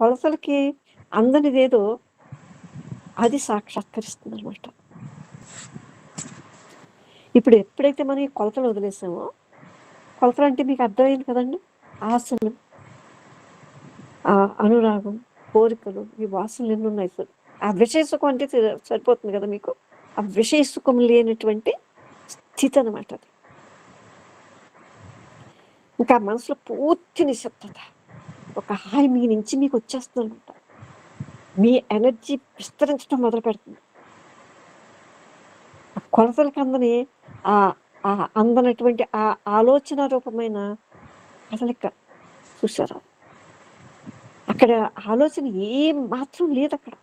కొలతలకి అందనిదేదో అది సాక్షాత్కరిస్తుందనమాట. ఇప్పుడు ఎప్పుడైతే మనం ఈ కొలతలు వదిలేసామో, కొలతలంటే మీకు అర్థమైంది కదండీ! ఆశలు, అనురాగం, కోరికలు, ఈ వాసనలు ఎన్నున్నాయి అసలు. ఆ విషయ సుఖం అంటే సరిపోతుంది కదా మీకు. ఆ విషయ సుఖం లేనటువంటి స్థితనమాట అది. ఇంకా మనసులో పూర్తి నిశ్శబ్దత. ఒక హాయి మీ నుంచి మీకొచ్చేస్తుందనమాట. మీ ఎనర్జీ విస్తరించడం మొదలుపెడుతుంది. ఆ కొలతలకందని ఆహ్, అందనటువంటి ఆ ఆలోచన రూపమైన కదలిక చూసారా? అక్కడ ఆలోచన ఏం మాత్రం లేదక్కడ.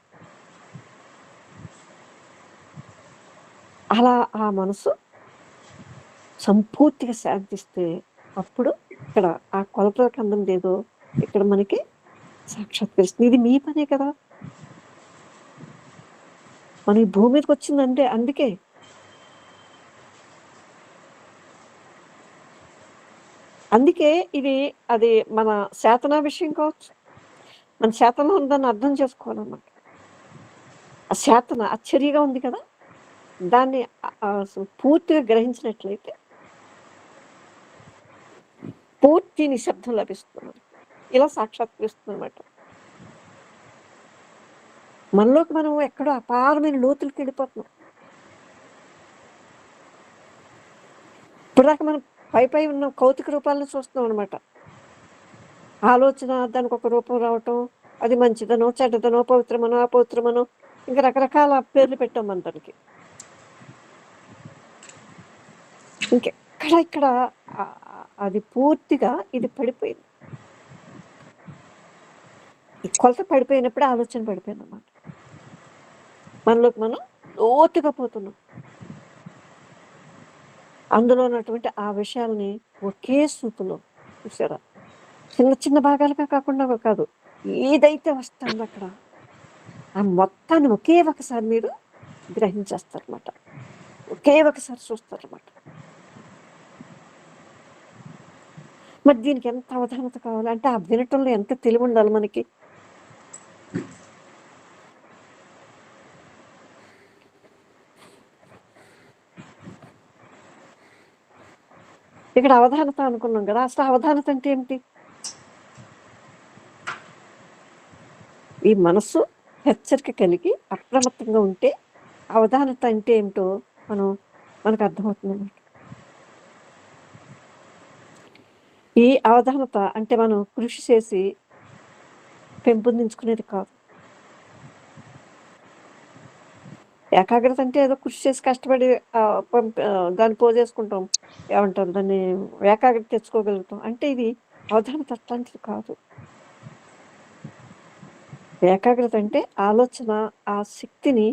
అలా ఆ మనసు సంపూర్తిగా శాంతిస్తే అప్పుడు ఇక్కడ ఆ కొలతలకు అందనిదేదో ఇక్కడ మనకి సాక్షాత్కరిస్తుంది. ఇది మీ పనే కదా! మనం ఈ భూమి మీదకొచ్చిందంటే అందుకే. అందుకే ఇది అది మన చేతనా విషయం కావచ్చు. మన చేతనలో ఉందని అర్థం చేసుకోవాలన్నమాట. ఆ చేతన చర్యగా ఉంది కదా! దాన్ని పూర్తిగా గ్రహించినట్లయితే పూర్తి నిశ్శబ్దం లభిస్తుంది మనకి. ఇలా సాక్షాత్కరిస్తుందనమాట. మనలోకి మనం ఎక్కడో అపారమైన లోతులకెళ్ళిపోతున్నాం. ఇప్పటిదాకా మనం పై ఉన్న కౌతుక రూపాలను చూస్తున్నాం అనమాట. ఆలోచన దానికొక రూపం రావటం, అది మంచిదనో, చెడ్డదనో, పవిత్రమనో, అపవిత్రమనో ఇంకా రకరకాల పేర్లు పెట్టాం మనం దానికి. ఇక్కడ అది పూర్తిగా ఇది పడిపోయింది. ఈ కొలత పడిపోయినప్పుడే ఆలోచన పడిపోయిందన్నమాట. మనలోకి మనం లోతుగా పోతున్నాం. అందులో ఉన్నటువంటి ఆ విషయాల్ని ఒకే సూపులో చూసారా? చిన్న చిన్న భాగాలుగా కాకుండా కాదు. ఏదైతే వస్తుందో అక్కడ ఆ మొత్తాన్ని ఒకే ఒకసారి మీరు గ్రహించేస్తారన్నమాట. ఒకే ఒకసారి చూస్తారన్నమాట. మరి దీనికి ఎంత అవధానత కావాలి? అంటే ఆ వినటంలో ఎంత తెలివి ఉండాలి మనకి? ఇక్కడ అవధానత అనుకున్నాం కదా! అసలు అవధానత అంటే ఏమిటి? ఈ మనస్సు హెచ్చరిక కలిగి అప్రమత్తంగా ఉంటే అవధానత అంటే ఏమిటో మనకు అర్థమవుతుందన్నమాట. ఈ అవధానత అంటే మనం కృషి చేసి పెంపొందించుకునేది కాదు. ఏకాగ్రత అంటే ఏదో కృషి చేసి కష్టపడి దాన్ని పోజేసుకుంటాం. ఏమంటారు దాన్ని? ఏకాగ్రత తెచ్చుకోగలుగుతాం. అంటే ఇది అవధానత అట్లాంటిది కాదు. ఏకాగ్రత అంటే ఆలోచన ఆ శక్తిని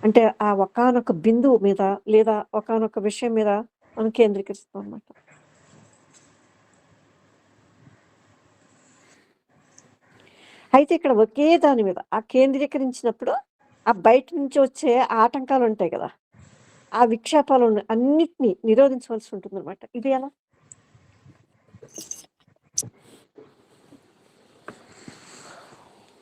అంటే ఆ ఒకానొక బిందువు మీద లేదా ఒకానొక విషయం మీద మనం కేంద్రీకరిస్తాం అన్నమాట. అయితే ఇక్కడ ఒకే దాని మీద కేంద్రీకరించినప్పుడు ఆ బయట నుంచి వచ్చే ఆటంకాలు ఉంటాయి కదా! ఆ విక్షేపాలను అన్నిటిని నిరోధించవలసి ఉంటుందన్నమాట. ఇది ఎలా?